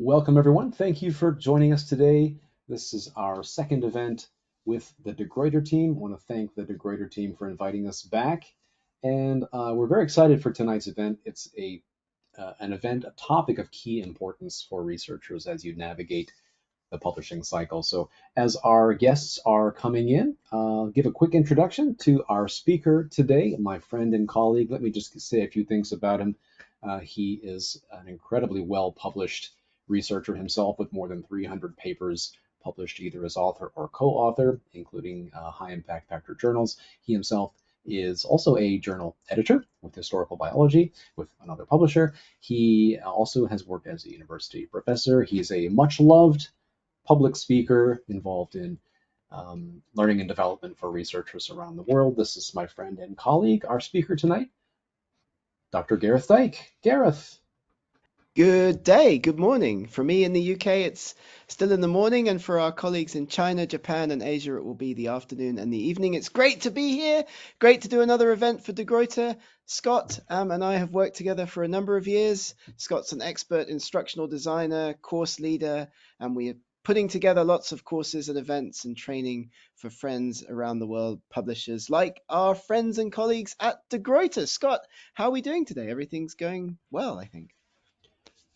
Welcome, everyone. Thank you for joining us today. This is our second event with the De Gruyter team. I want to thank the De Gruyter team for inviting us back. And we're very excited for tonight's event. It's an event, a topic of key importance for researchers as you navigate the publishing cycle. So, as our guests are coming in, I'll give a quick introduction to our speaker today, my friend and colleague. Let me just say a few things about him. He is an incredibly well published researcher himself with more than 300 papers published either as author or co author, including high impact factor journals. He himself is also a journal editor with historical biology with another publisher. He also has worked as a university professor. He's a much loved public speaker involved in learning and development for researchers around the world. This is my friend and colleague, our speaker tonight, Dr. Gareth Dyke. Gareth. Good day, good morning. For me in the UK, it's still in the morning, and for our colleagues in China, Japan, and Asia, it will be the afternoon and the evening. It's great to be here. Great to do another event for De Gruyter. Scott and I have worked together for a number of years. Scott's an expert instructional designer, course leader, and we are putting together lots of courses and events and training for friends around the world, publishers like our friends and colleagues at De Gruyter. Scott, how are we doing today? Everything's going well, I think.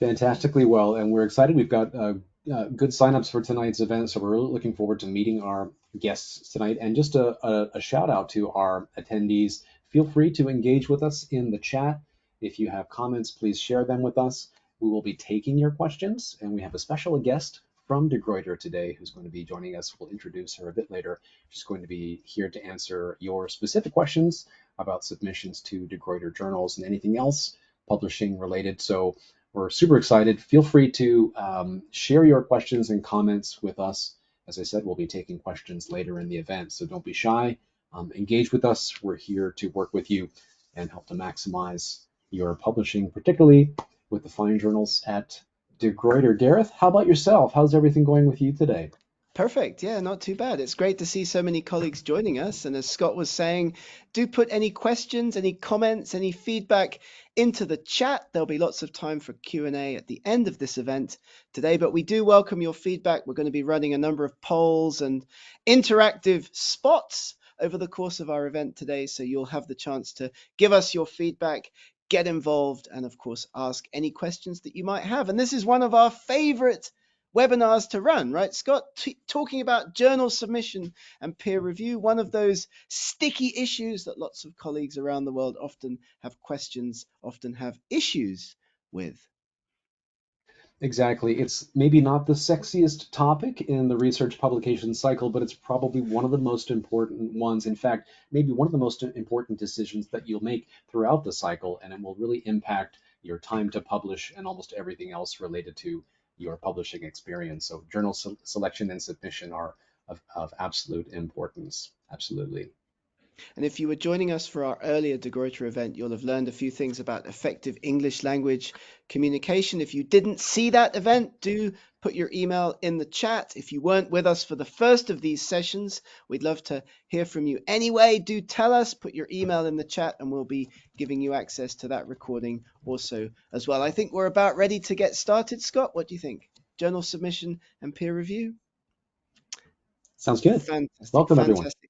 Fantastically well, and we're excited. We've got good signups for tonight's event, so we're really looking forward to meeting our guests tonight. And just a shout out to our attendees. Feel free to engage with us in the chat. If you have comments, please share them with us. We will be taking your questions, and we have a special guest from De Gruyter today who's going to be joining us. We'll introduce her a bit later. She's going to be here to answer your specific questions about submissions to De Gruyter journals and anything else publishing related. So we're super excited. Feel free to share your questions and comments with us. As I said, we'll be taking questions later in the event, so don't be shy. Engage with us. We're here to work with you and help to maximize your publishing, particularly with the fine journals at De Gruyter. Gareth, how about yourself? How's everything going with you today? Perfect. Yeah, not too bad. It's great to see so many colleagues joining us. And as Scott was saying, do put any questions, any comments, any feedback into the chat. There'll be lots of time for Q&A at the end of this event today, but we do welcome your feedback. We're going to be running a number of polls and interactive spots over the course of our event today, so you'll have the chance to give us your feedback, get involved, and of course, ask any questions that you might have. And this is one of our favorite webinars to run, right, Scott? Talking about journal submission and peer review, one of those sticky issues that lots of colleagues around the world often have questions, often have issues with. Exactly. It's maybe not the sexiest topic in the research publication cycle, but it's probably one of the most important ones. In fact, maybe one of the most important decisions that you'll make throughout the cycle, and it will really impact your time to publish and almost everything else related to your publishing experience. So, journal selection and submission are of absolute importance. Absolutely. And if you were joining us for our earlier De Gruyter event, you'll have learned a few things about effective English language communication. If you didn't see that event, do put your email in the chat. If you weren't with us for the first of these sessions, we'd love to hear from you anyway. Do tell us, put your email in the chat, and we'll be giving you access to that recording also as well. I think we're about ready to get started. Scott, what do you think? Journal submission and peer review? Sounds good. Fantastic, Welcome, everyone. fantastic.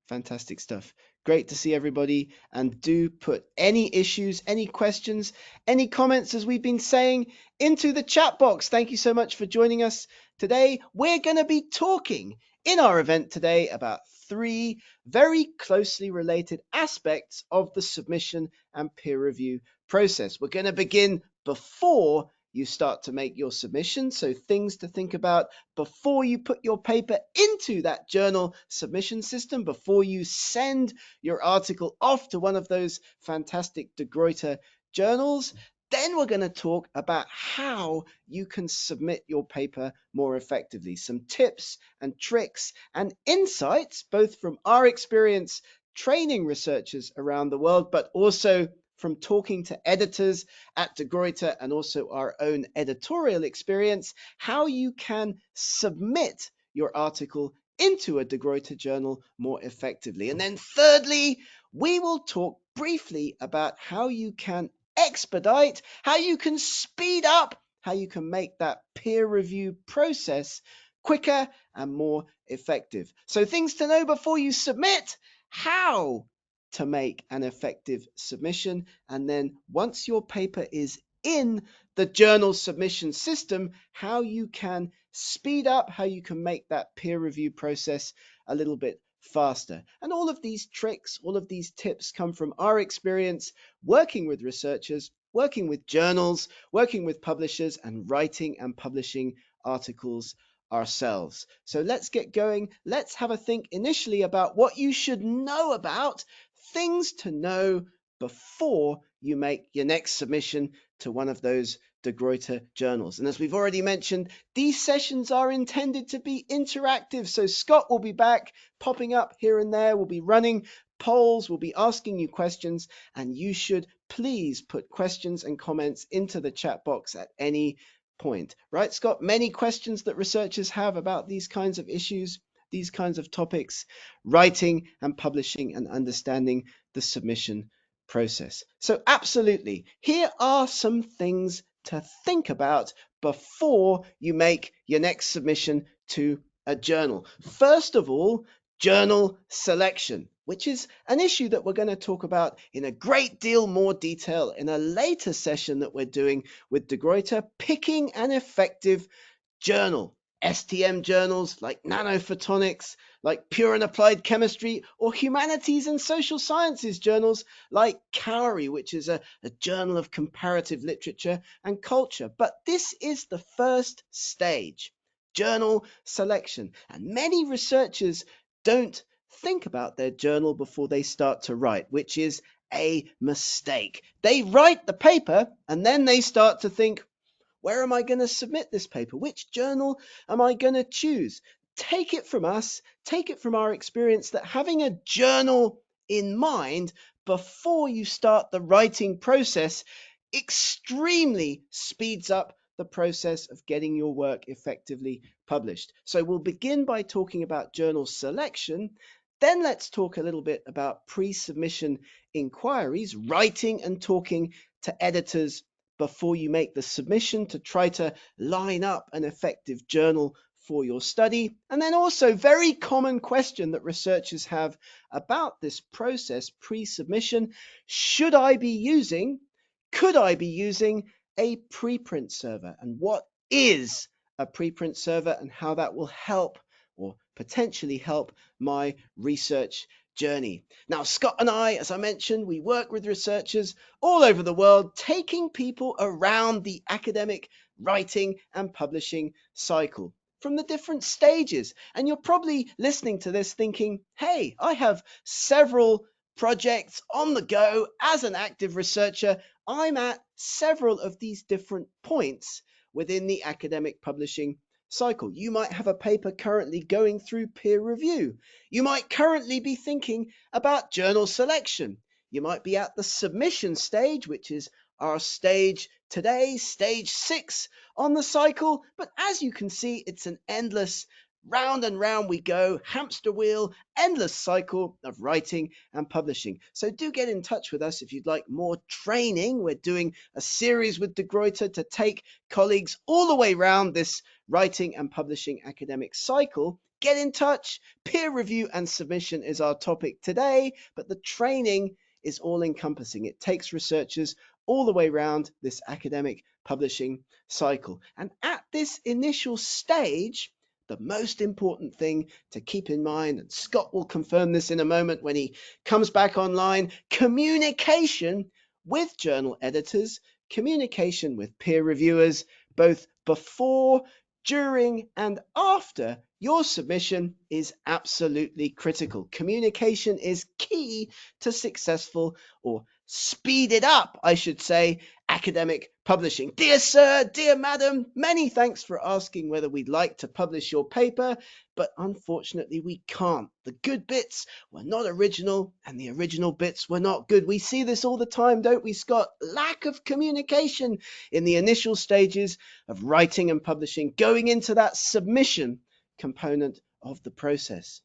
Fantastic stuff. Great to see everybody. And do put any issues, any questions, any comments, as we've been saying, into the chat box. Thank you so much for joining us today. We're going to be talking in our event today about three very closely related aspects of the submission and peer review process. We're going to begin before you start to make your submission. So, things to think about before you put your paper into that journal submission system, before you send your article off to one of those fantastic De Gruyter journals. Then we're going to talk about how you can submit your paper more effectively. Some tips and tricks and insights, both from our experience training researchers around the world, but also from talking to editors at De Gruyter and also our own editorial experience, how you can submit your article into a De Gruyter journal more effectively. And then thirdly, we will talk briefly about how you can expedite, how you can speed up how you can make that peer review process quicker and more effective. So things to know before you submit: how to make an effective submission, and then once your paper is in the journal submission system, how you can speed up, how you can make that peer review process a little bit faster. And all of these tricks, all of these tips come from our experience working with researchers, working with journals, working with publishers, and writing and publishing articles ourselves. So let's get going. Let's have a think initially about what you should know about, things to know before you make your next submission to one of those De Gruyter journals. And as we've already mentioned, these sessions are intended to be interactive. So Scott will be back, popping up here and there. We'll be running polls, we'll be asking you questions, and you should please put questions and comments into the chat box at any point. Right, Scott? Many questions that researchers have about these kinds of issues, these kinds of topics, writing and publishing and understanding the submission process. So absolutely, here are some things to think about before you make your next submission to a journal. First of all, journal selection, which is an issue that we're going to talk about in a great deal more detail in a later session that we're doing with De Gruyter, picking an effective journal. STM journals like Nanophotonics, like Pure and Applied Chemistry, or Humanities and Social Sciences journals like Cowrie, which is a journal of comparative literature and culture. But this is the first stage, journal selection. And many researchers don't think about their journal before they start to write, which is a mistake. They write the paper and then they start to think, where am I going to submit this paper? Which journal am I going to choose? Take it from us, take it from our experience that having a journal in mind before you start the writing process extremely speeds up the process of getting your work effectively published. So we'll begin by talking about journal selection. Then let's talk a little bit about pre-submission inquiries, writing and talking to editors before you make the submission to try to line up an effective journal for your study. And then also, very common question that researchers have about this process, pre-submission: should I be using, could I be using a preprint server? And what is a preprint server and how that will help or potentially help my research journey. Now, Scott and I, as I mentioned, we work with researchers all over the world, taking people around the academic writing and publishing cycle from the different stages. And you're probably listening to this thinking, hey, I have several projects on the go as an active researcher. I'm at several of these different points within the academic publishing cycle. You might have a paper currently going through peer review. You might currently be thinking about journal selection. You might be at the submission stage, which is our stage today, stage 6 on the cycle. But as you can see, it's an endless round and round we go, hamster wheel, endless cycle of writing and publishing. So do get in touch with us if you'd like more training. We're doing a series with De Gruyter to take colleagues all the way around this writing and publishing academic cycle. Get in touch. Peer review and submission is our topic today, but the training is all encompassing. It takes researchers all the way around this academic publishing cycle. And at this initial stage, the most important thing to keep in mind, and Scott will confirm this in a moment when he comes back online: communication with journal editors, communication with peer reviewers, both before, during, and after your submission is absolutely critical. Communication is key to successful, or speeded up, I should say, academic publishing. Dear sir, dear madam, many thanks for asking whether we'd like to publish your paper, but unfortunately we can't. The good bits were not original, and the original bits were not good. We see this all the time, don't we, Scott? Lack of communication in the initial stages of writing and publishing, going into that submission component of the process.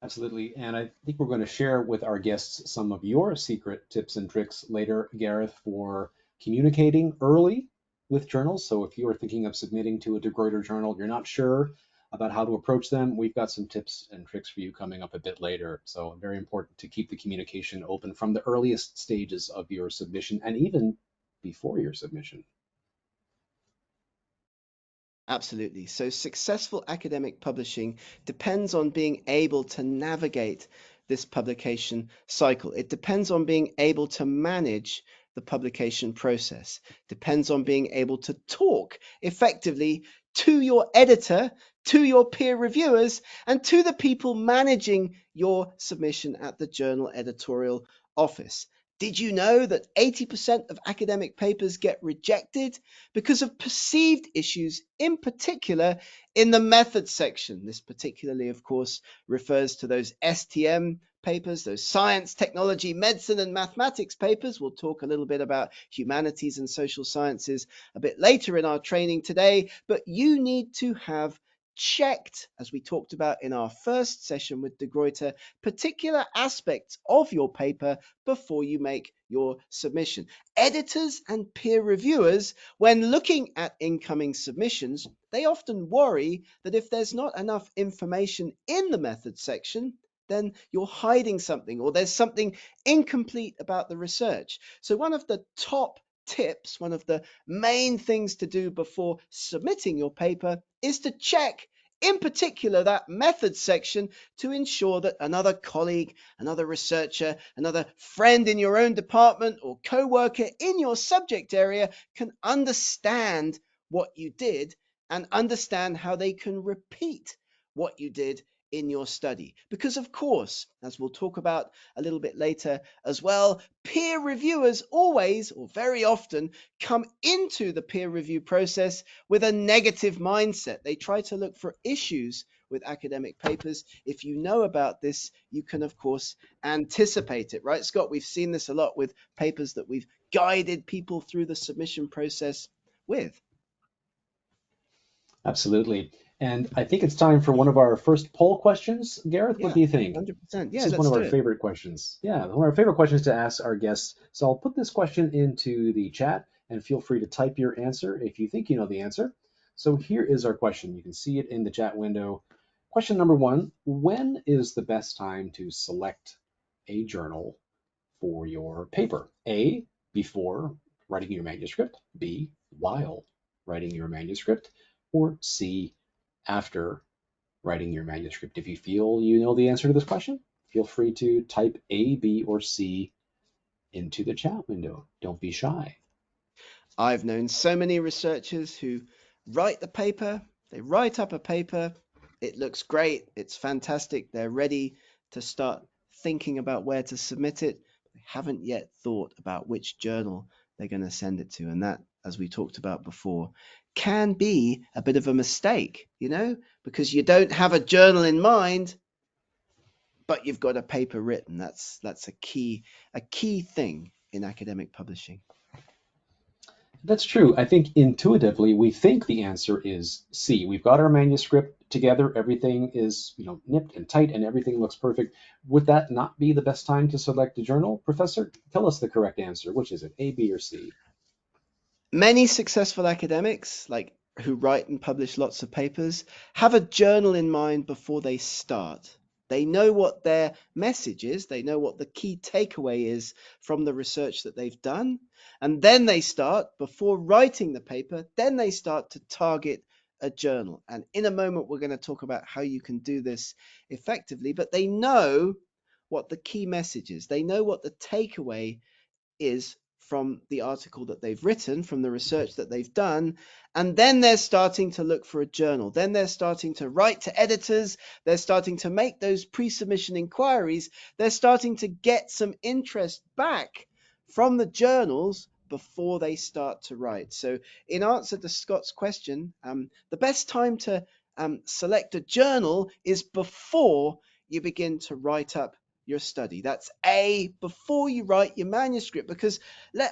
Absolutely. And I think we're going to share with our guests some of your secret tips and tricks later, Gareth, for communicating early with journals. So if you are thinking of submitting to a De Gruyter journal, you're not sure about how to approach them, we've got some tips and tricks for you coming up a bit later. So very important to keep the communication open from the earliest stages of your submission and even before your submission. Absolutely. So successful academic publishing depends on being able to navigate this publication cycle. It depends on being able to manage the publication process. Depends on being able to talk effectively to your editor, to your peer reviewers, and to the people managing your submission at the journal editorial office. Did you know that 80% of academic papers get rejected because of perceived issues, in particular in the methods section? This particularly, of course, refers to those STM papers, those science, technology, medicine, and mathematics papers. We'll talk a little bit about humanities and social sciences a bit later in our training today, but you need to have checked, as we talked about in our first session with De Gruyter, particular aspects of your paper before you make your submission. Editors and peer reviewers, when looking at incoming submissions, they often worry that if there's not enough information in the methods section, then you're hiding something or there's something incomplete about the research. So one of the top tips, one of the main things to do before submitting your paper is to check, in particular, that methods section to ensure that another colleague, another researcher, another friend in your own department or co-worker in your subject area can understand what you did and understand how they can repeat what you did in your study. Because of course, as we'll talk about a little bit later as well, peer reviewers always or very often come into the peer review process with a negative mindset. They try to look for issues with academic papers. If you know about this, you can of course anticipate it, right, Scott? We've seen this a lot with papers that we've guided people through the submission process with. Absolutely. And I think it's time for one of our first poll questions. Gareth, what Yeah, do you think? 100%. This Yeah, is one let's of do our it. favorite questions. Yeah, one of our favorite questions to ask our guests. So I'll put this question into the chat and feel free to type your answer if you think you know the answer. So here is our question. You can see it in the chat window. Question number one, when is the best time to select a journal for your paper? A, before writing your manuscript. B, while writing your manuscript. Or C, after writing your manuscript. If you feel you know the answer to this question, feel free to type A, B, or C into the chat window. Don't be shy. I've known so many researchers who write the paper, they write up a paper, it looks great, it's fantastic, they're ready to start thinking about where to submit it. They haven't yet thought about which journal they're going to send it to. And that, as we talked about before, can be a bit of a mistake, because you don't have a journal in mind, but you've got a paper written. That's a key thing in academic publishing. That's true. I think intuitively we think the answer is C. We've got our manuscript together, everything is, nipped and tight and everything looks perfect. Would that not be the best time to select a journal? Professor, tell us the correct answer. Which is it, A, B, or C? Many successful academics, like who write and publish lots of papers, have a journal in mind before they start. They know what their message is, they know what the key takeaway is from the research that they've done, and then they start, before writing the paper, then they start to target a journal. And in a moment, we're going to talk about how you can do this effectively, but they know what the key message is, they know what the takeaway is from the article that they've written, from the research that they've done, and then they're starting to look for a journal. Then they're starting to write to editors, they're starting to make those pre-submission inquiries, they're starting to get some interest back from the journals before they start to write. So in answer to Scott's question, the best time to select a journal is before you begin to write up your study. That's A, before you write your manuscript, because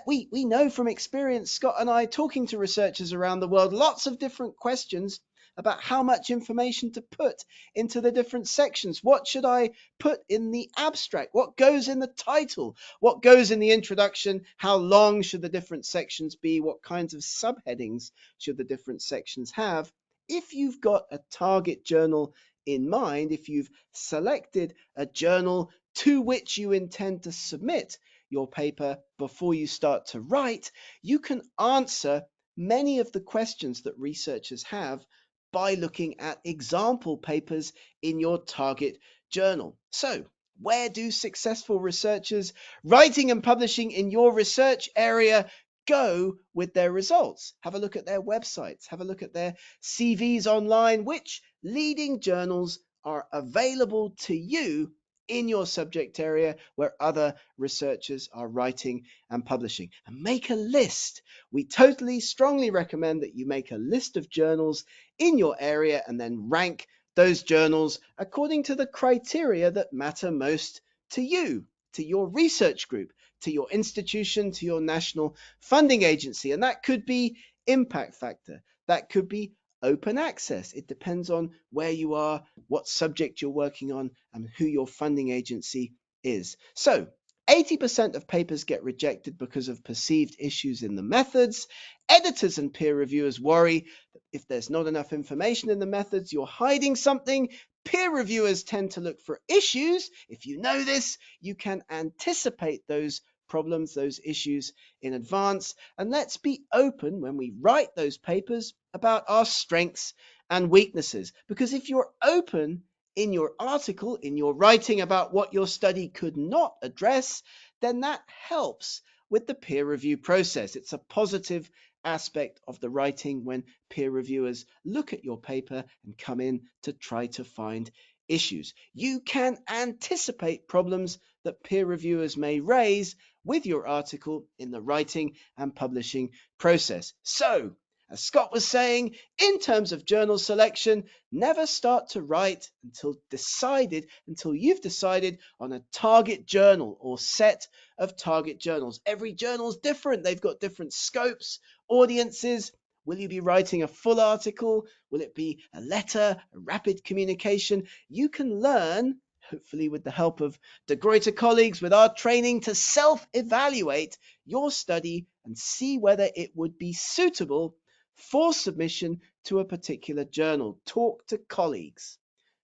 we know from experience, Scott and I, talking to researchers around the world, lots of different questions about how much information to put into the different sections. What should I put in the abstract? What goes in the title? What goes in the introduction? How long should the different sections be? What kinds of subheadings should the different sections have? If you've got a target journal in mind, if you've selected a journal to which you intend to submit your paper before you start to write, you can answer many of the questions that researchers have by looking at example papers in your target journal. So, where do successful researchers writing and publishing in your research area go with their results? Have a look at their websites, have a look at their CVs online. Which leading journals are available to you in your subject area where other researchers are writing and publishing? And make a list. We totally strongly recommend that you make a list of journals in your area and then rank those journals according to the criteria that matter most to you, to your research group, to your institution, to your national funding agency. And that could be impact factor, that could be open access. It depends on where you are, what subject you're working on, and who your funding agency is. So 80% of papers get rejected because of perceived issues in the methods. Editors and peer reviewers worry that if there's not enough information in the methods, you're hiding something. Peer reviewers tend to look for issues. If you know this, you can anticipate those problems, those issues in advance. And let's be open when we write those papers about our strengths and weaknesses. Because if you're open in your article, in your writing about what your study could not address, then that helps with the peer review process. It's a positive aspect of the writing when peer reviewers look at your paper and come in to try to find issues. You can anticipate problems that peer reviewers may raise with your article in the writing and publishing process. So, as Scott was saying, in terms of journal selection, never start to write until you've decided on a target journal or set of target journals. Every journal's different. They've got different scopes, audiences. Will you be writing a full article? Will it be a letter, a rapid communication? You can learn, hopefully with the help of De Gruyter colleagues, with our training, to self-evaluate your study and see whether it would be suitable for submission to a particular journal. Talk to colleagues.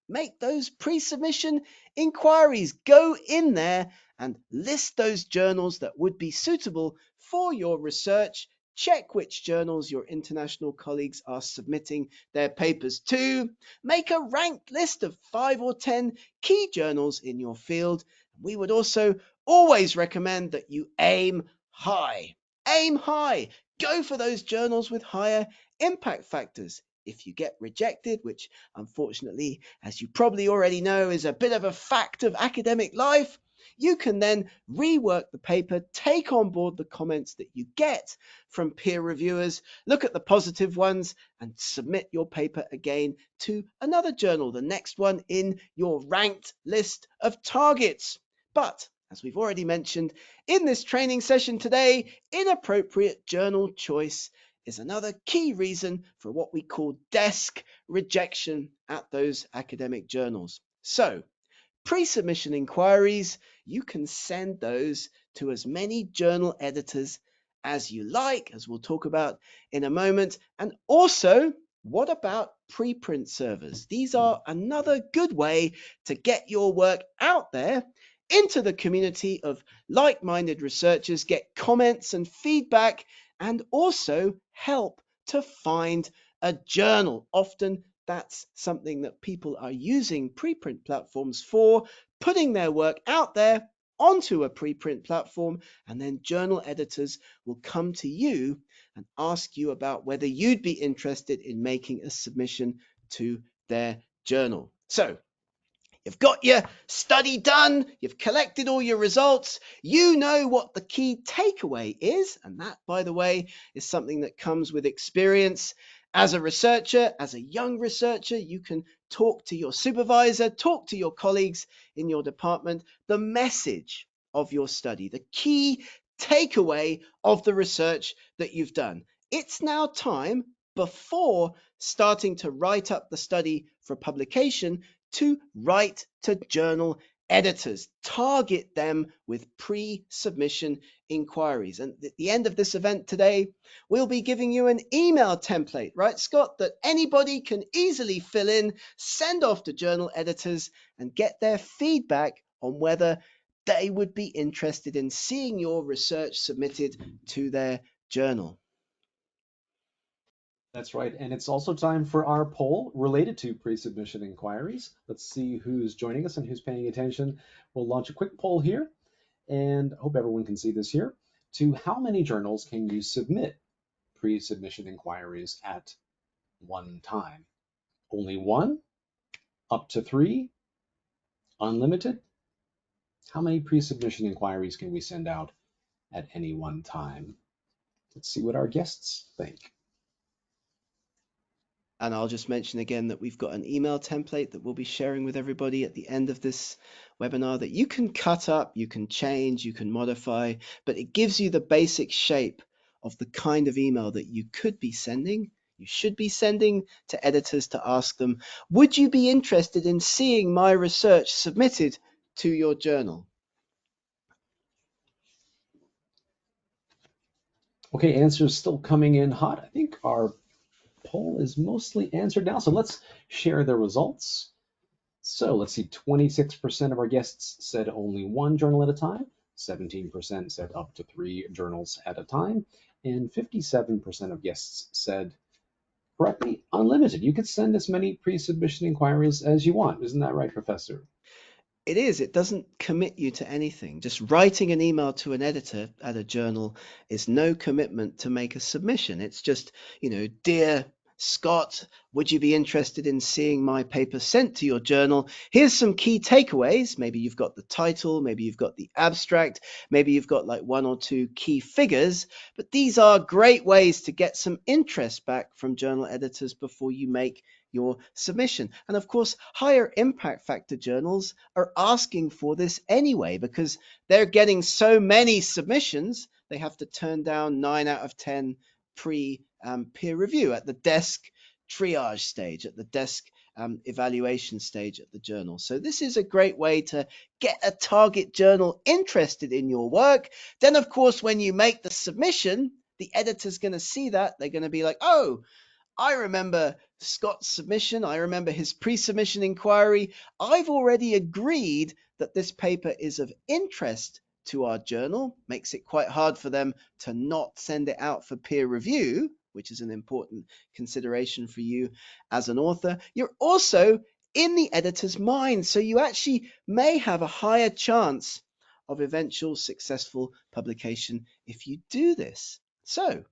Make those pre-submission inquiries. Go in there and list those journals that would be suitable for your research. Check which journals your international colleagues are submitting their papers to. Make a ranked list of 5 or 10 key journals in your field. We would also always recommend that you aim high. Aim high. Go for those journals with higher impact factors. If you get rejected, which unfortunately, as you probably already know, is a bit of a fact of academic life, you can then rework the paper, take on board the comments that you get from peer reviewers, look at the positive ones, and submit your paper again to another journal, the next one in your ranked list of targets. But as we've already mentioned in this training session today, inappropriate journal choice is another key reason for what we call desk rejection at those academic journals. So, pre-submission inquiries, you can send those to as many journal editors as you like, as we'll talk about in a moment. And also, what about preprint servers? These are another good way to get your work out there into the community of like-minded researchers, get comments and feedback, and also help to find a journal. Often that's something that people are using preprint platforms for, putting their work out there onto a preprint platform, and then journal editors will come to you and ask you about whether you'd be interested in making a submission to their journal. So, you've got your study done, you've collected all your results, you know what the key takeaway is, and that, by the way, is something that comes with experience. As a researcher, as a young researcher, you can talk to your supervisor, talk to your colleagues in your department, the message of your study, the key takeaway of the research that you've done. It's now time, before starting to write up the study for publication, to write to journal editors. Target them with pre-submission inquiries. And at the end of this event today, we'll be giving you an email template, right, Scott, that anybody can easily fill in, send off to journal editors, and get their feedback on whether they would be interested in seeing your research submitted to their journal. That's right. And it's also time for our poll related to pre-submission inquiries. Let's see who's joining us and who's paying attention. We'll launch a quick poll here, and I hope everyone can see this here. To how many journals can you submit pre-submission inquiries at one time? Only one? Up to three? Unlimited? How many pre-submission inquiries can we send out at any one time? Let's see what our guests think. And I'll just mention again that we've got an email template that we'll be sharing with everybody at the end of this webinar that you can cut up, you can change, you can modify, but it gives you the basic shape of the kind of email that you could be sending, you should be sending to editors to ask them, would you be interested in seeing my research submitted to your journal? Okay, answers still coming in hot. I think our poll is mostly answered now. So let's share the results. So let's see, 26% of our guests said only one journal at a time, 17% said up to three journals at a time, and 57% of guests said correctly, unlimited. You could send as many pre-submission inquiries as you want. Isn't that right, Professor? It is. It doesn't commit you to anything. Just writing an email to an editor at a journal is no commitment to make a submission. It's just, dear Scott, would you be interested in seeing my paper sent to your journal? Here's some key takeaways. Maybe you've got the title, maybe you've got the abstract, maybe you've got like one or two key figures, but these are great ways to get some interest back from journal editors before you make your submission. And of course, higher impact factor journals are asking for this anyway because they're getting so many submissions, they have to turn down 9 out of 10 peer review at the desk triage stage, at the desk evaluation stage at the journal. So this is a great way to get a target journal interested in your work. Then, of course, when you make the submission, the editor's going to see that. They're going to be like, oh, I remember Scott's submission. I remember his pre-submission inquiry. I've already agreed that this paper is of interest to our journal. Makes it quite hard for them to not send it out for peer review, which is an important consideration for you as an author. You're also in the editor's mind, so you actually may have a higher chance of eventual successful publication if you do this. So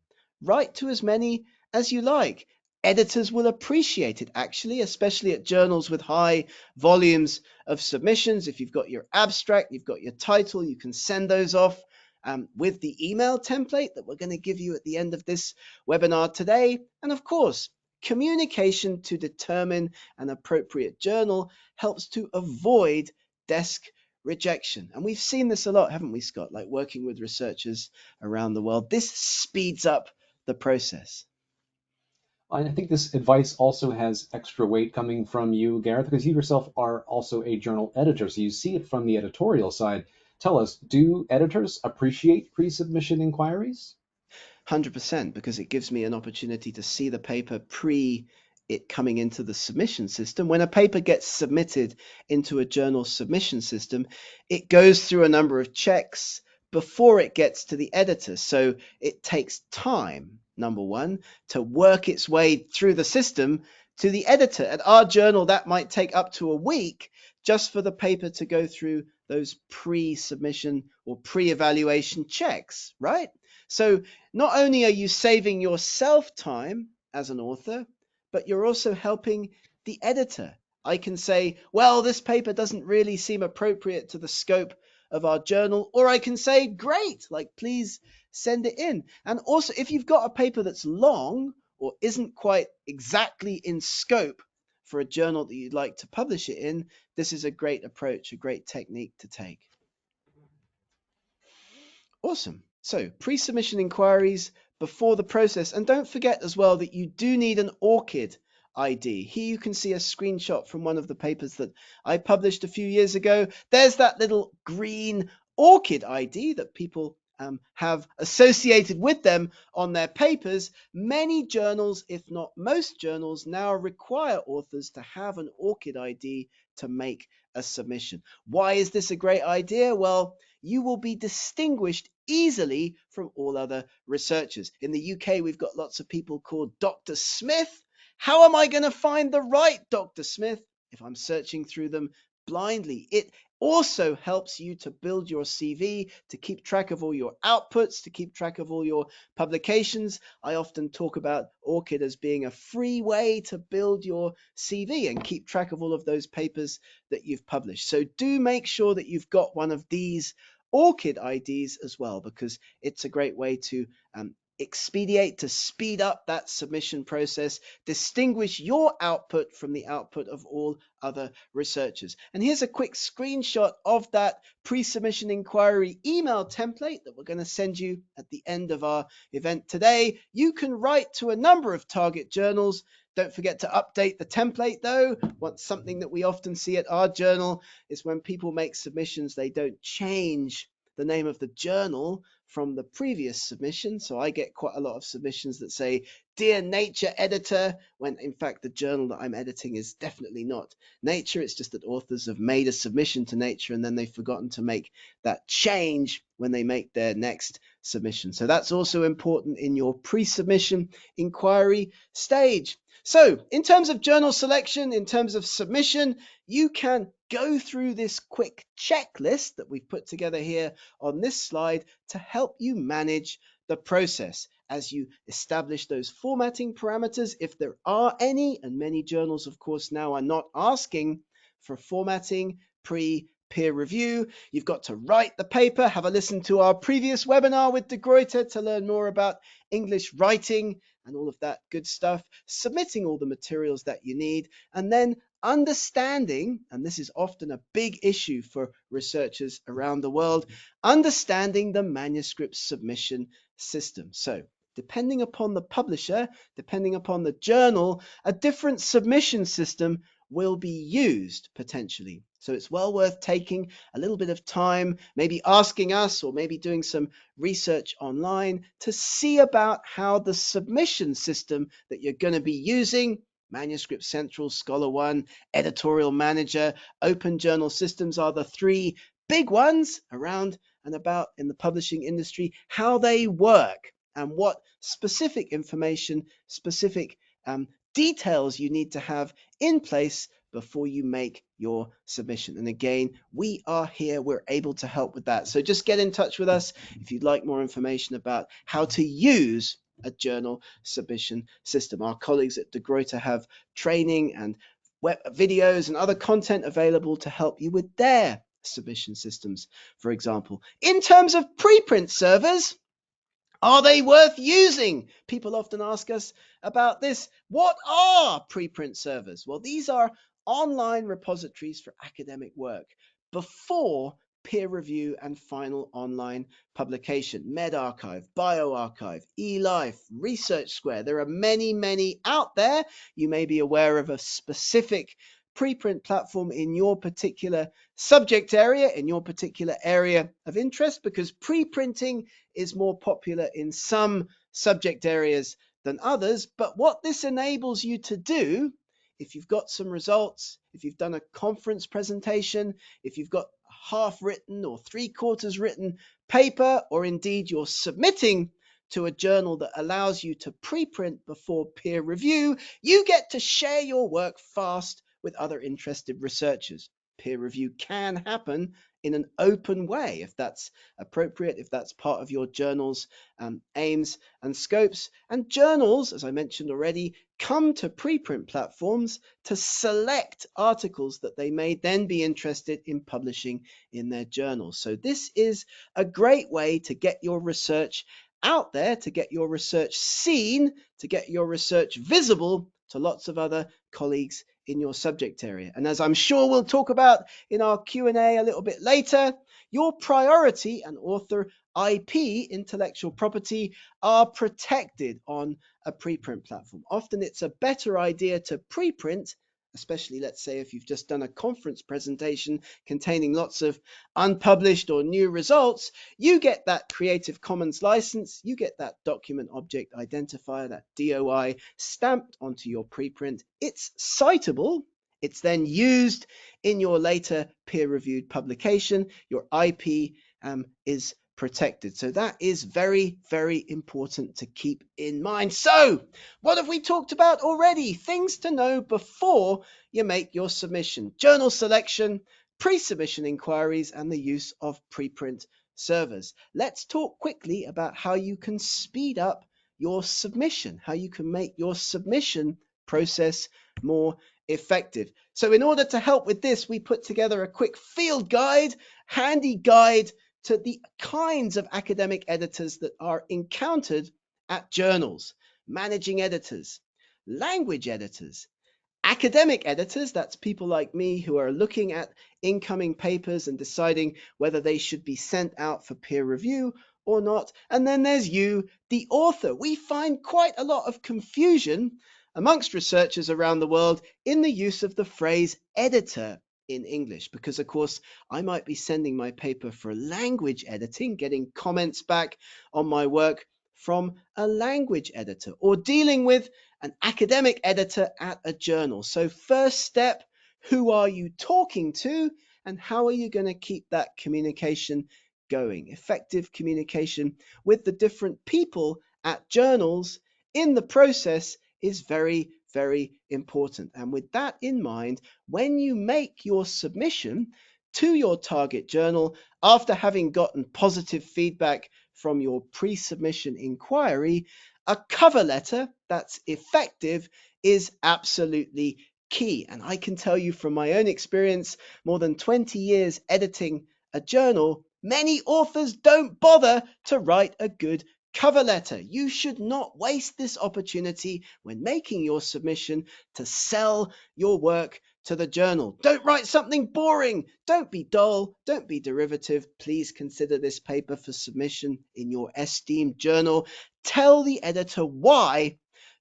write to as many as you like. Editors will appreciate it, actually, especially at journals with high volumes of submissions. If you've got your abstract, you've got your title, you can send those off with the email template that we're going to give you at the end of this webinar today. And of course, communication to determine an appropriate journal helps to avoid desk rejection. And we've seen this a lot, haven't we, Scott? Like working with researchers around the world. This speeds up the process. I think this advice also has extra weight coming from you, Gareth, because you yourself are also a journal editor, so you see it from the editorial side. Tell us, do editors appreciate pre-submission inquiries? 100%, because it gives me an opportunity to see the paper pre it coming into the submission system. When a paper gets submitted into a journal submission system, it goes through a number of checks before it gets to the editor. So it takes time, number one, to work its way through the system to the editor. At our journal, that might take up to a week just for the paper to go through those pre-submission or pre-evaluation checks, right? So not only are you saving yourself time as an author, but you're also helping the editor. I can say, well, this paper doesn't really seem appropriate to the scope of our journal, or I can say, great, like please send it in. And also, if you've got a paper that's long or isn't quite exactly in scope for a journal that you'd like to publish it in, this is a great approach, a great technique to take. Awesome. So pre-submission inquiries before the process. And don't forget as well that you do need an ORCID ID. Here you can see a screenshot from one of the papers that I published a few years ago. There's that little green ORCID ID that people have associated with them on their papers. Many journals, if not most journals, now require authors to have an ORCID ID to make a submission. Why is this a great idea? Well, you will be distinguished easily from all other researchers. In the UK, we've got lots of people called Dr. Smith. How am I going to find the right Dr. Smith if I'm searching through them blindly? It also helps you to build your CV, to keep track of all your outputs, to keep track of all your publications. I often talk about ORCID as being a free way to build your CV and keep track of all of those papers that you've published. So do make sure that you've got one of these ORCID IDs as well, because it's a great way to expedite, to speed up that submission process, distinguish your output from the output of all other researchers. And here's a quick screenshot of that pre-submission inquiry email template that we're going to send you at the end of our event today. You can write to a number of target journals. Don't forget to update the template though. What's something that we often see at our journal is when people make submissions, they don't change the name of the journal from the previous submission. So I get quite a lot of submissions that say, "Dear Nature editor," when in fact the journal that I'm editing is definitely not Nature. It's just that authors have made a submission to Nature and then they've forgotten to make that change when they make their next submission. So that's also important in your pre-submission inquiry stage. So in terms of journal selection, in terms of submission, you can go through this quick checklist that we've put together here on this slide to help you manage the process as you establish those formatting parameters, if there are any, and many journals, of course, now are not asking for formatting pre-peer review. You've got to write the paper. Have a listen to our previous webinar with De Gruyter to learn more about English writing and all of that good stuff, submitting all the materials that you need, and then understanding, and this is often a big issue for researchers around the world, understanding the manuscript submission system. So depending upon the publisher, depending upon the journal, a different submission system will be used potentially. So it's well worth taking a little bit of time, maybe asking us or maybe doing some research online to see about how the submission system that you're going to be using, Manuscript Central, ScholarOne, Editorial Manager, Open Journal Systems are the three big ones around and about in the publishing industry, how they work and what specific information, specific details you need to have in place before you make your submission. And again, we are here, we're able to help with that. So just get in touch with us if you'd like more information about how to use a journal submission system. Our colleagues at De Gruyter have training and web videos and other content available to help you with their submission systems, for example. In terms of preprint servers, are they worth using? People often ask us about this. What are preprint servers? Well, these are online repositories for academic work before peer review and final online publication. medRxiv, bioRxiv, eLife, ResearchSquare. There are many, many out there. You may be aware of a specific preprint platform in your particular subject area, in your particular area of interest, because preprinting is more popular in some subject areas than others. But what this enables you to do, if you've got some results, if you've done a conference presentation, if you've got a half written or 3/4 written paper, or indeed you're submitting to a journal that allows you to preprint before peer review, you get to share your work fast with other interested researchers. Peer review can happen in an open way if that's appropriate, if that's part of your journal's aims and scopes. And journals, as I mentioned already, come to preprint platforms to select articles that they may then be interested in publishing in their journals. So this is a great way to get your research out there, to get your research seen, to get your research visible to lots of other colleagues in your subject area. And as I'm sure we'll talk about in our Q&A a little bit later, your priority and author IP, intellectual property, are protected on a preprint platform. Often it's a better idea to preprint, especially let's say if you've just done a conference presentation containing lots of unpublished or new results. You get that Creative Commons license, you get that document object identifier, that DOI, stamped onto your preprint. It's citable. It's then used in your later peer-reviewed publication. Your IP is protected. So that is very, very important to keep in mind. So what have we talked about already? Things to know before you make your submission: journal selection, pre-submission inquiries, and the use of preprint servers. Let's talk quickly about how you can speed up your submission, how you can make your submission process more effective. So in order to help with this, we put together a quick field guide, handy guide to the kinds of academic editors that are encountered at journals: managing editors, language editors, academic editors, that's people like me who are looking at incoming papers and deciding whether they should be sent out for peer review or not. And then there's you, the author. We find quite a lot of confusion amongst researchers around the world in the use of the phrase editor in English, because of course I might be sending my paper for language editing, getting comments back on my work from a language editor, or dealing with an academic editor at a journal. So first step, who are you talking to, and how are you going to keep that communication going? Effective communication with the different people at journals in the process is very, very important. And with that in mind, when you make your submission to your target journal, after having gotten positive feedback from your pre-submission inquiry, a cover letter that's effective is absolutely key. And I can tell you from my own experience, more than 20 years editing a journal, many authors don't bother to write a good cover letter. You should not waste this opportunity when making your submission to sell your work to the journal. Don't write something boring. Don't be dull. Don't be derivative. Please consider this paper for submission in your esteemed journal. Tell the editor why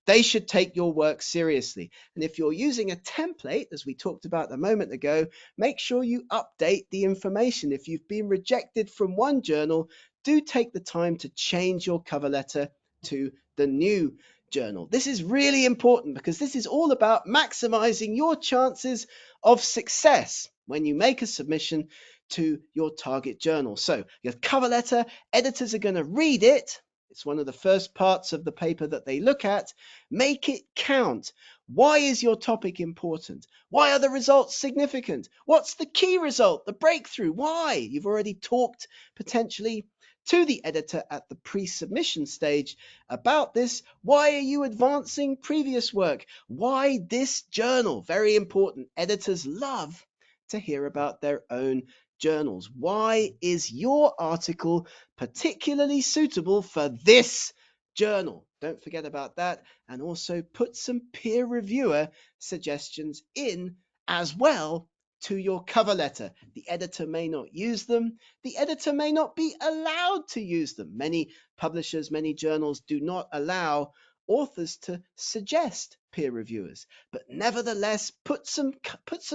they should take your work seriously. And if you're using a template, as we talked about a moment ago, make sure you update the information. If you've been rejected from one journal, do take the time to change your cover letter to the new journal. This is really important because this is all about maximizing your chances of success when you make a submission to your target journal. So your cover letter, editors are going to read it. It's one of the first parts of the paper that they look at. Make it count. Why is your topic important? Why are the results significant? What's the key result, the breakthrough? Why? You've already talked potentially to the editor at the pre-submission stage about this. Why are you advancing previous work? Why this journal? Very important. Editors love to hear about their own journals. Why is your article particularly suitable for this journal? Don't forget about that. And also put some peer reviewer suggestions in as well to your cover letter. The editor may not use them. The editor may not be allowed to use them. Many publishers, many journals do not allow authors to suggest peer reviewers, but nevertheless put some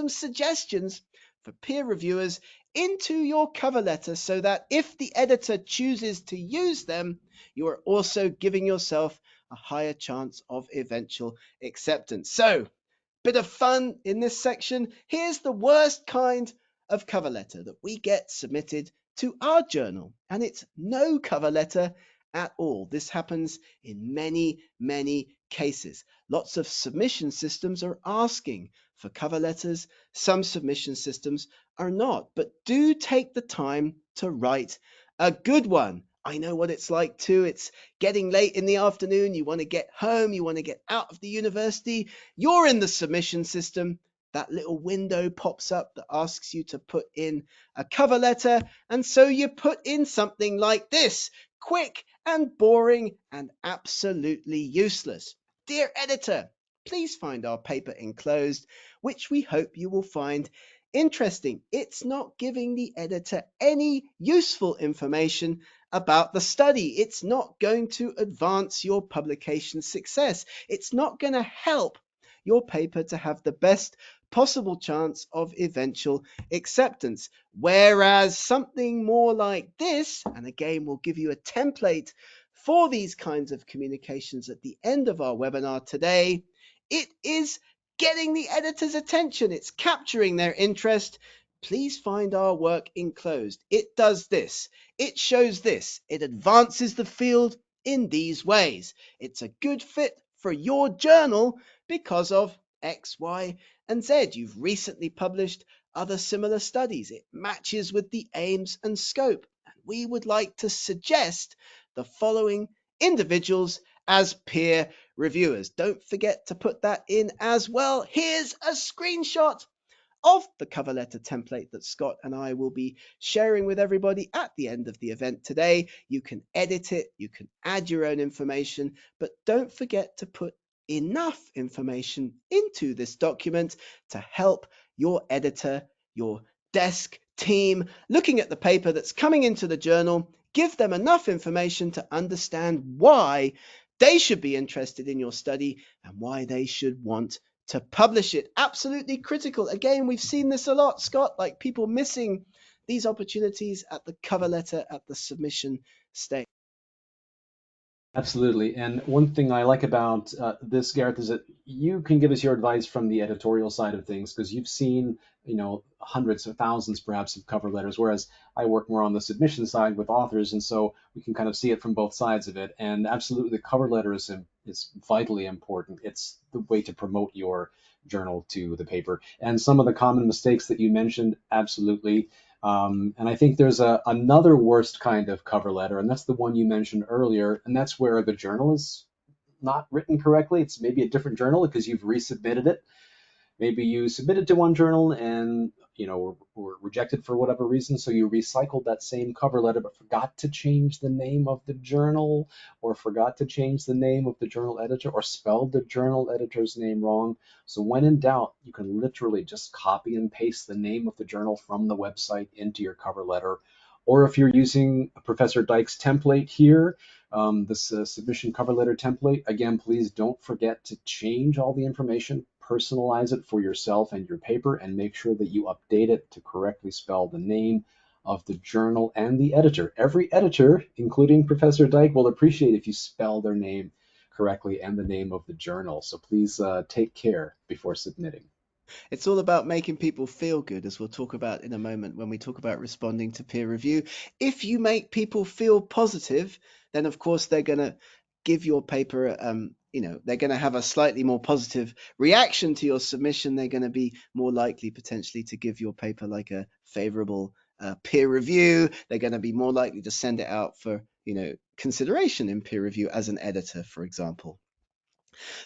suggestions for peer reviewers into your cover letter so that if the editor chooses to use them, you are also giving yourself a higher chance of eventual acceptance. So, bit of fun in this section. Here's the worst kind of cover letter that we get submitted to our journal, and it's no cover letter at all. This happens in many, many cases. Lots of submission systems are asking for cover letters. Some submission systems are not, but do take the time to write a good one. I know what it's like too. It's getting late in the afternoon. You want to get home. You want to get out of the university. You're in the submission system. That little window pops up that asks you to put in a cover letter. And so you put in something like this: quick and boring and absolutely useless. Dear editor, please find our paper enclosed, which we hope you will find interesting. It's not giving the editor any useful information about the study. It's not going to advance your publication success. It's not going to help your paper to have the best possible chance of eventual acceptance. Whereas something more like this, and again, we'll give you a template for these kinds of communications at the end of our webinar today, it is getting the editor's attention. It's capturing their interest. Please find our work enclosed. It does this. It shows this. It advances the field in these ways. It's a good fit for your journal because of X, Y, and Z. You've recently published other similar studies. It matches with the aims and scope. And we would like to suggest the following individuals as peer reviewers. Don't forget to put that in as well. Here's a screenshot of the cover letter template that Scott and I will be sharing with everybody at the end of the event today. You can edit it, you can add your own information, but don't forget to put enough information into this document to help your editor, your desk team, looking at the paper that's coming into the journal, give them enough information to understand why they should be interested in your study and why they should want to publish it. Absolutely critical. Again, we've seen this a lot, Scott, like people missing these opportunities at the cover letter, at the submission stage. Absolutely. And one thing I like about this, Gareth, is that you can give us your advice from the editorial side of things because you've seen, hundreds of thousands perhaps of cover letters, whereas I work more on the submission side with authors, and so we can kind of see it from both sides of it. And absolutely, the cover letter is vitally important. It's the way to promote your journal to the paper. And some of the common mistakes that you mentioned, absolutely. And I think there's another worst kind of cover letter, and that's the one you mentioned earlier, and that's where the journal is not written correctly. It's maybe a different journal because you've resubmitted it. Maybe you submitted to one journal and were rejected for whatever reason, so you recycled that same cover letter but forgot to change the name of the journal, or forgot to change the name of the journal editor, or spelled the journal editor's name wrong. So when in doubt, you can literally just copy and paste the name of the journal from the website into your cover letter. Or if you're using Professor Dyke's template here, this submission cover letter template, again, please don't forget to change all the information, personalize it for yourself and your paper, and make sure that you update it to correctly spell the name of the journal and the editor. Every editor, including Professor Dyke, will appreciate if you spell their name correctly and the name of the journal. So please take care before submitting. It's all about making people feel good, as we'll talk about in a moment when we talk about responding to peer review. If you make people feel positive, then of course they're going to give your paper, they're going to have a slightly more positive reaction to your submission. They're going to be more likely potentially to give your paper like a favorable peer review. They're going to be more likely to send it out for, consideration in peer review as an editor, for example.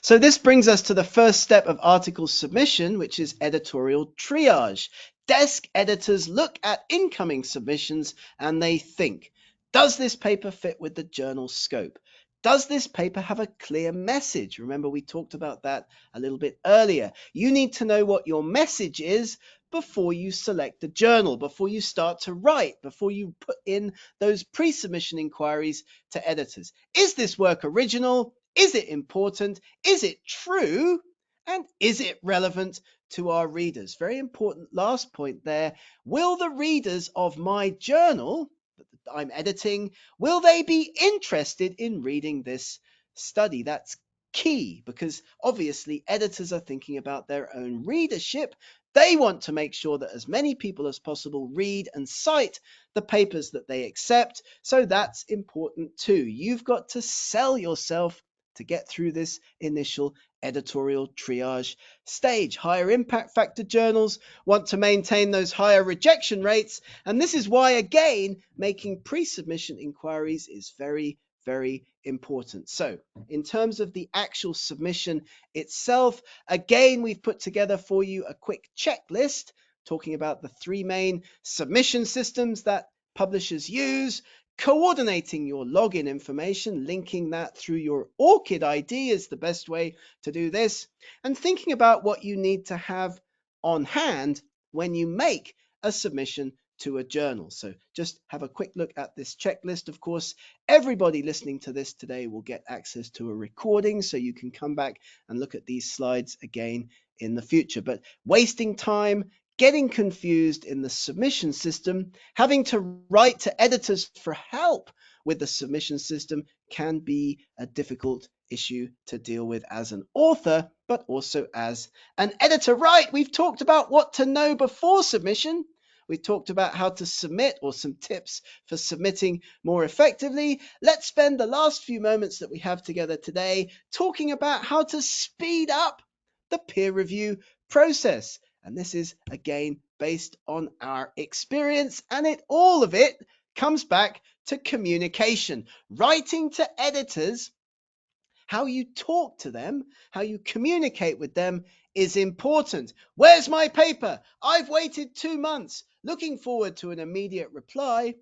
So this brings us to the first step of article submission, which is editorial triage. Desk editors look at incoming submissions and they think, does this paper fit with the journal scope? Does this paper have a clear message? Remember, we talked about that a little bit earlier. You need to know what your message is before you select a journal, before you start to write, before you put in those pre-submission inquiries to editors. Is this work original? Is it important? Is it true? And is it relevant to our readers? Very important last point there. Will the readers of my journal that I'm editing, will they be interested in reading this study? That's key because obviously editors are thinking about their own readership. They want to make sure that as many people as possible read and cite the papers that they accept. So that's important too. You've got to sell yourself to get through this initial editorial triage stage. Higher impact factor journals want to maintain those higher rejection rates. And this is why, again, making pre-submission inquiries is very, very important. So in terms of the actual submission itself, again, we've put together for you a quick checklist talking about the three main submission systems that publishers use, coordinating your login information, linking that through your ORCID ID is the best way to do this, and thinking about what you need to have on hand when you make a submission to a journal. So just have a quick look at this checklist. Of course, everybody listening to this today will get access to a recording, so you can come back and look at these slides again in the future. But wasting time, getting confused in the submission system, having to write to editors for help with the submission system can be a difficult issue to deal with as an author, but also as an editor. Right, we've talked about what to know before submission. We talked about how to submit, or some tips for submitting more effectively. Let's spend the last few moments that we have together today talking about how to speed up the peer review process. And this is again based on our experience, and all of it comes back to communication. Writing to editors, how you talk to them, how you communicate with them is important. Where's my paper? I've waited 2 months. Looking forward to an immediate reply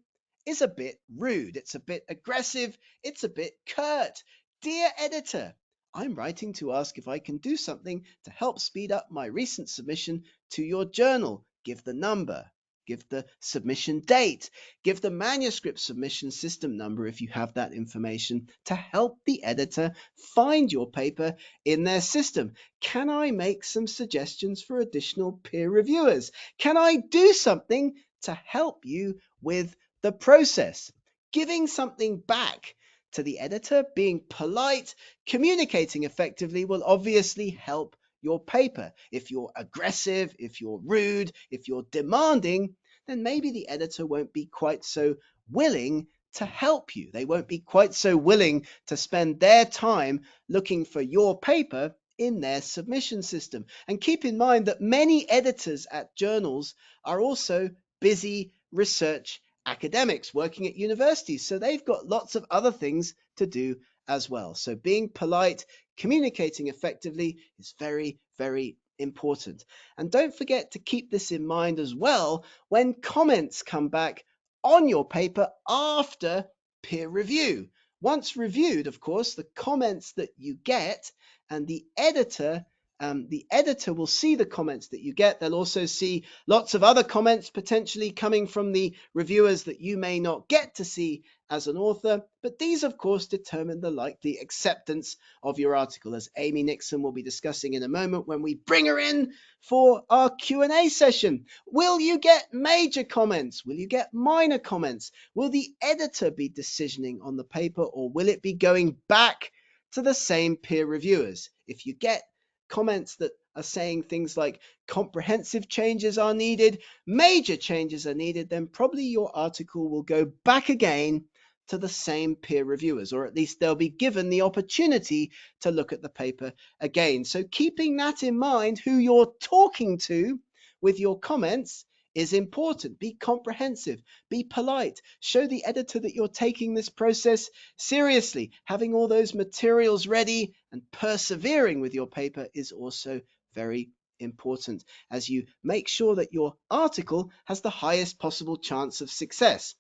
is a bit rude. It's a bit aggressive. It's a bit curt. Dear editor, I'm writing to ask if I can do something to help speed up my recent submission to your journal. Give the number. Give the submission date. Give the manuscript submission system number if you have that information to help the editor find your paper in their system. Can I make some suggestions for additional peer reviewers? Can I do something to help you with the process? Giving something back to the editor, being polite, communicating effectively will obviously help your paper. If you're aggressive, if you're rude, if you're demanding, then maybe the editor won't be quite so willing to help you. They won't be quite so willing to spend their time looking for your paper in their submission system. And keep in mind that many editors at journals are also busy research academics working at universities. So they've got lots of other things to do as well. So being polite, communicating effectively is very, very important. And don't forget to keep this in mind as well when comments come back on your paper after peer review. Once reviewed, of course, the comments that you get, and the editor will see the comments that you get. They'll also see lots of other comments potentially coming from the reviewers that you may not get to see as an author. But these, of course, determine the likely acceptance of your article, as Amy Nixon will be discussing in a moment when we bring her in for our Q&A session. Will you get major comments? Will you get minor comments? Will the editor be decisioning on the paper, or will it be going back to the same peer reviewers? If you get comments that are saying things like comprehensive changes are needed, major changes are needed, then probably your article will go back again to the same peer reviewers, or at least they'll be given the opportunity to look at the paper again. So keeping that in mind, who you're talking to with your comments is important. Be comprehensive, be polite, show the editor that you're taking this process seriously. Having all those materials ready and persevering with your paper is also very important, as you make sure that your article has the highest possible chance of success.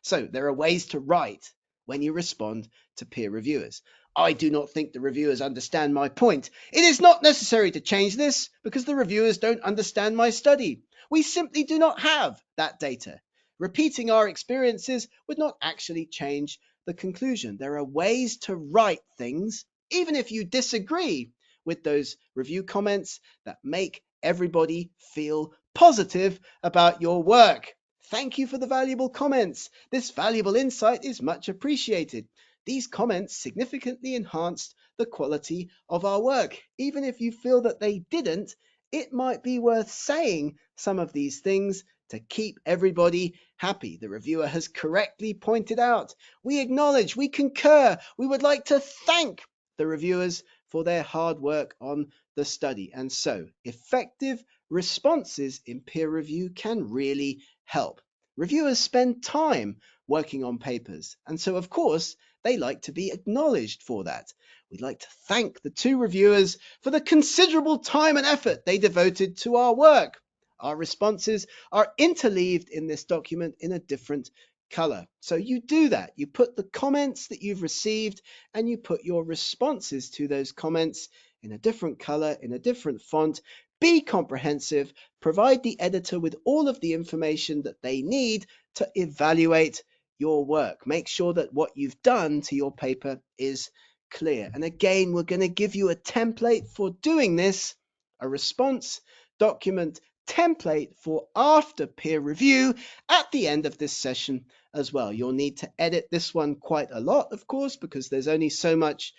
So there are ways to write when you respond to peer reviewers. I do not think the reviewers understand my point. It is not necessary to change this because the reviewers don't understand my study. We simply do not have that data. Repeating our experiences would not actually change the conclusion. There are ways to write things, even if you disagree with those review comments, that make everybody feel positive about your work. Thank you for the valuable comments. This valuable insight is much appreciated. These comments significantly enhanced the quality of our work. Even if you feel that they didn't, it might be worth saying some of these things to keep everybody happy. The reviewer has correctly pointed out. We acknowledge, we concur. We would like to thank the reviewers for their hard work on the study. And so, effective responses in peer review can really help. Reviewers spend time working on papers, and so, of course, they like to be acknowledged for that. We'd like to thank the 2 reviewers for the considerable time and effort they devoted to our work. Our responses are interleaved in this document in a different color. So you do that. You put the comments that you've received and you put your responses to those comments in a different color, in a different font, Be comprehensive. Provide the editor with all of the information that they need to evaluate your work. Make sure that what you've done to your paper is clear. And again, we're going to give you a template for doing this, a response document template for after peer review at the end of this session as well. You'll need to edit this one quite a lot, of course, because there's only so much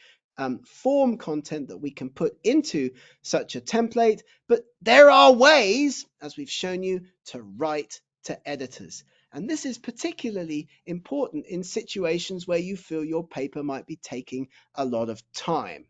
form content that we can put into such a template, but there are ways, as we've shown you, to write to editors. And this is particularly important in situations where you feel your paper might be taking a lot of time.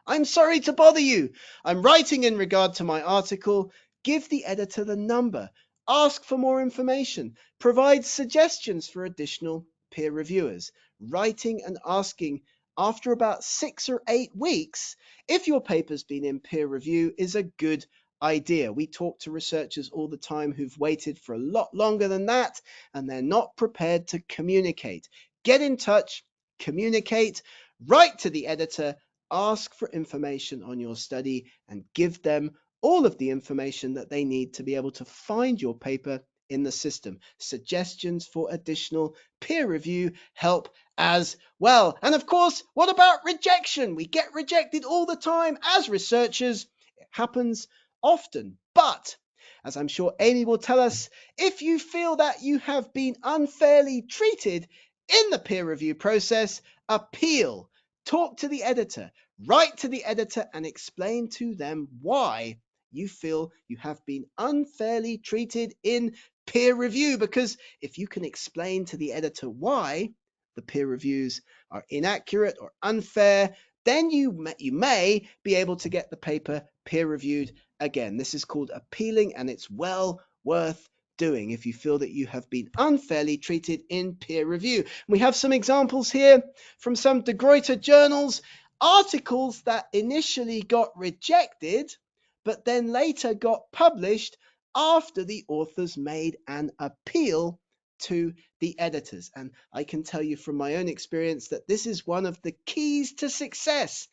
I'm sorry to bother you. I'm writing in regard to my article. Give the editor the number. Ask for more information. Provide suggestions for additional peer reviewers. Writing and asking after about 6 or 8 weeks if your paper's been in peer review is a good idea. We talk to researchers all the time who've waited for a lot longer than that, and they're not prepared to communicate. Get in touch, communicate, write to the editor, ask for information on your study, and give them all of the information that they need to be able to find your paper in the system. Suggestions for additional peer review help as well. And of course, what about rejection? We get rejected all the time as researchers. It happens often. But as I'm sure Amy will tell us, if you feel that you have been unfairly treated in the peer review process, appeal. Talk to the editor, write to the editor and explain to them why you feel you have been unfairly treated in peer review. Because if you can explain to the editor why the peer reviews are inaccurate or unfair, then you may be able to get the paper peer reviewed again. This is called appealing, and it's well worth doing if you feel that you have been unfairly treated in peer review. We have some examples here from some De Gruyter journals, articles that initially got rejected, but then later got published after the authors made an appeal to the editors. And I can tell you from my own experience that this is one of the keys to success.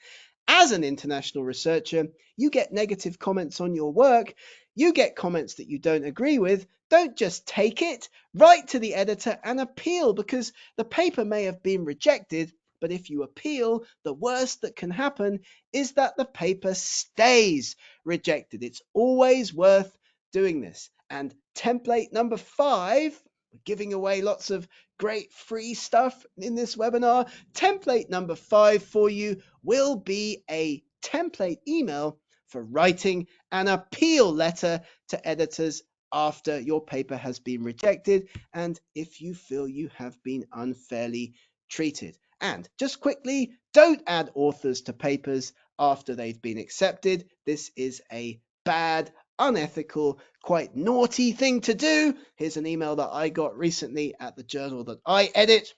As an international researcher, you get negative comments on your work. You get comments that you don't agree with. Don't just take it. Write to the editor and appeal, because the paper may have been rejected, but if you appeal, the worst that can happen is that the paper stays rejected. It's always worth doing this. And template number 5, we're giving away lots of great free stuff in this webinar. Template number 5 for you will be a template email for writing an appeal letter to editors after your paper has been rejected and if you feel you have been unfairly treated. And just quickly, don't add authors to papers after they've been accepted. This is a bad, unethical, quite naughty thing to do. Here's an email that I got recently at the journal that I edit.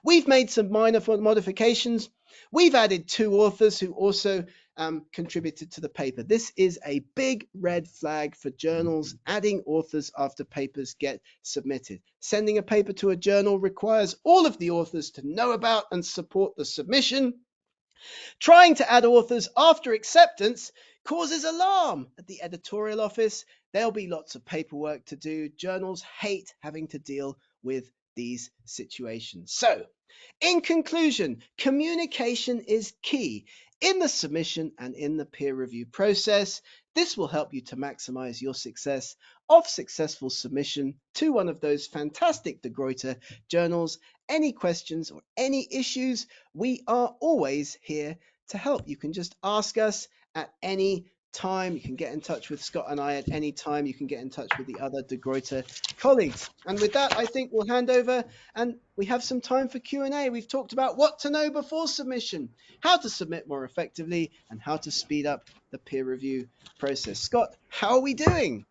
We've made some minor modifications. We've added 2 authors who also contributed to the paper. This is a big red flag for journals adding authors after papers get submitted. Sending a paper to a journal requires all of the authors to know about and support the submission. Trying to add authors after acceptance causes alarm at the editorial office. There'll be lots of paperwork to do. Journals hate having to deal with these situations. So, in conclusion, communication is key in the submission and in the peer review process. This will help you to maximize your success of successful submission to one of those fantastic De Gruyter journals. Any questions or any issues, we are always here to help. You can just ask us at any time. You can get in touch with Scott and I at any time. You can get in touch with the other De Gruyter colleagues. And with that, I think we'll hand over and we have some time for Q&A. We've talked about what to know before submission, how to submit more effectively, and how to speed up the peer review process. Scott, how are we doing?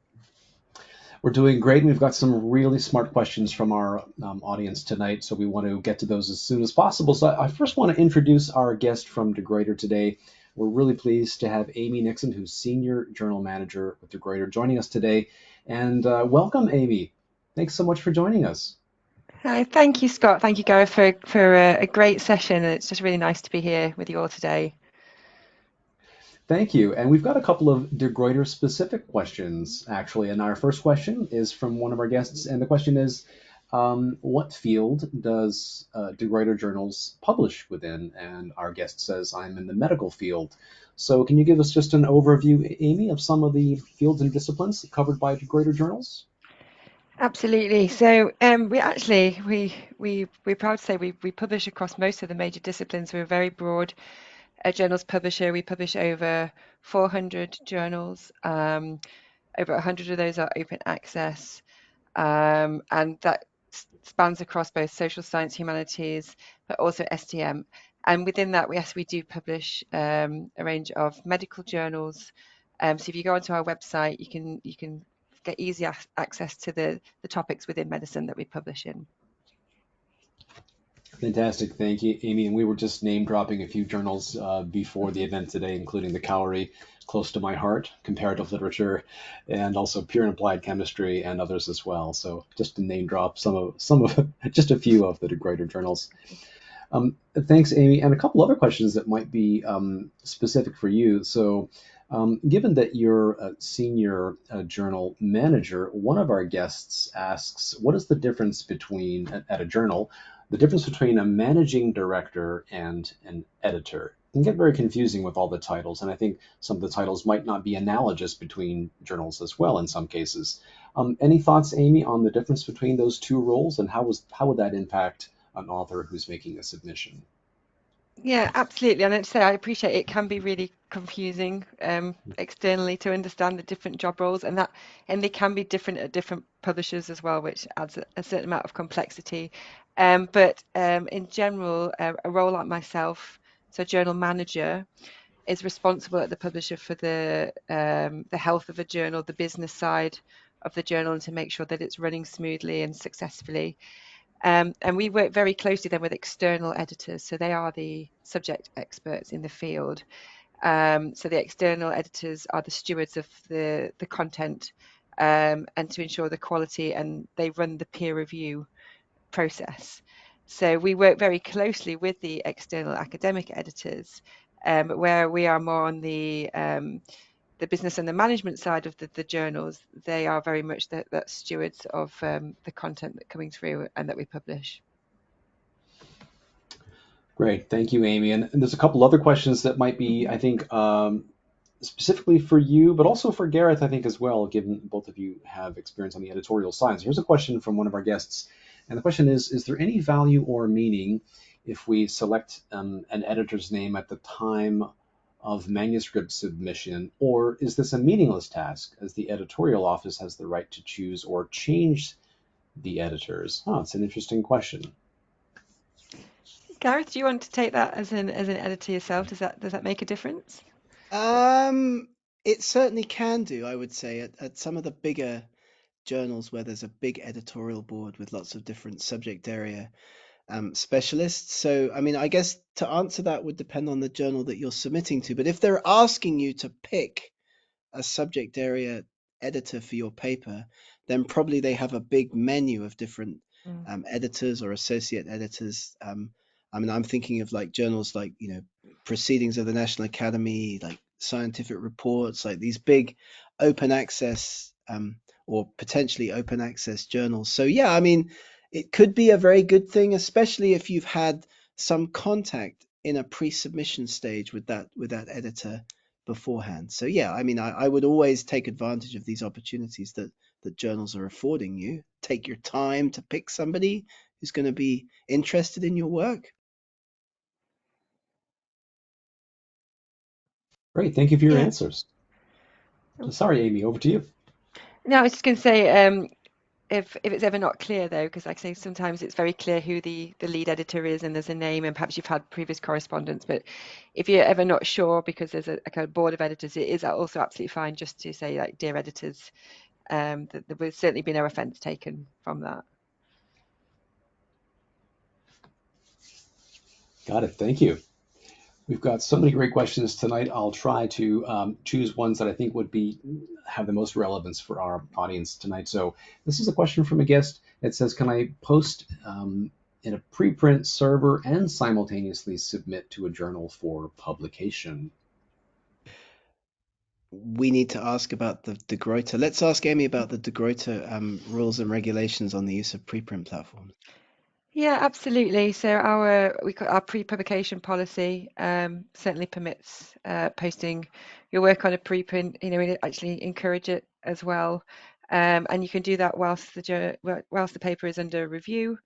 We're doing great. We've got some really smart questions from our audience tonight, so we want to get to those as soon as possible. So I first want to introduce our guest from De Gruyter today. We're really pleased to have Amy Nixon, who's Senior Journal Manager with De Gruyter, joining us today. And welcome, Amy. Thanks so much for joining us. Hi, thank you, Scott. Thank you, Gareth, for a great session. It's just really nice to be here with you all today. Thank you. And we've got a couple of De Gruyter specific questions, actually. And our first question is from one of our guests. And the question is, what field does De Gruyter Journals publish within? And our guest says, I'm in the medical field. So can you give us just an overview, Amy, of some of the fields and disciplines covered by De Gruyter Journals? Absolutely. So we're proud to say we publish across most of the major disciplines. We're a very broad journals publisher. We publish over 400 journals. Over 100 of those are open access, and that spans across both social science, humanities, but also STM. And within that, we do publish a range of medical journals. So if you go onto our website, you can get easy access to the topics within medicine that we publish in. Fantastic. Thank you, Amy. And we were just name dropping a few journals before the event today, including the Cowrie, close to my heart, comparative literature, and also pure and applied chemistry and others as well. So just to name drop some of just a few of the De Gruyter journals. Thanks, Amy. And a couple other questions that might be specific for you. So given that you're a senior journal manager, one of our guests asks, what is the difference between, at a journal, the difference between a managing director and an editor? It can get very confusing with all the titles, and I think some of the titles might not be analogous between journals as well in some cases. Any thoughts, Amy, on the difference between those two roles, and how would that impact an author who's making a submission? Yeah, absolutely. And I'd say I appreciate it can be really confusing externally to understand the different job roles, and they can be different at different publishers as well, which adds a certain amount of complexity. But in general, a role like myself, so journal manager, is responsible at the publisher for the health of a journal, the business side of the journal, and to make sure that it's running smoothly and successfully. And we work very closely then with external editors, so they are the subject experts in the field. So the external editors are the stewards of the content, and to ensure the quality, and they run the peer review process. So we work very closely with the external academic editors, where we are more on the business and the management side of the journals. They are very much the stewards of the content that coming through and that we publish. Great, thank you, Amy. And there's a couple other questions that might be, I think, specifically for you, but also for Gareth, I think, as well, given both of you have experience on the editorial side. So here's a question from one of our guests. And the question is there any value or meaning if we select an editor's name at the time of manuscript submission, or is this a meaningless task as the editorial office has the right to choose or change the editors? Oh, it's an interesting question. Gareth, do you want to take that as an editor yourself? Does that make a difference? It certainly can do, I would say, at some of the bigger journals where there's a big editorial board with lots of different subject area specialists. So, I mean, I guess to answer that would depend on the journal that you're submitting to. But if they're asking you to pick a subject area editor for your paper, then probably they have a big menu of different editors or associate editors. I mean, I'm thinking of like journals like, Proceedings of the National Academy, like Scientific Reports, like these big open access or potentially open access journals. So yeah, I mean, it could be a very good thing, especially if you've had some contact in a pre-submission stage with that editor beforehand. So yeah, I mean, I would always take advantage of these opportunities that journals are affording you. Take your time to pick somebody who's going to be interested in your work. Great, thank you for your Yeah. answers. Sorry, Amy, over to you. No, I was just going to say, if it's ever not clear though, because like I say, sometimes it's very clear who the lead editor is and there's a name and perhaps you've had previous correspondence, but if you're ever not sure because there's a kind of board of editors, it is also absolutely fine just to say like, dear editors, that there will certainly be no offense taken from that. Got it, thank you. We've got so many great questions tonight. I'll try to choose ones that I think would have the most relevance for our audience tonight. So this is a question from a guest. It says, can I post in a preprint server and simultaneously submit to a journal for publication? we need to ask about the De Gruyter. Let's ask Amy about the De Gruyter rules and regulations on the use of preprint platforms. Yeah, absolutely. So our pre-publication policy certainly permits posting your work on a preprint. We actually encourage it as well, and you can do that whilst the paper is under review.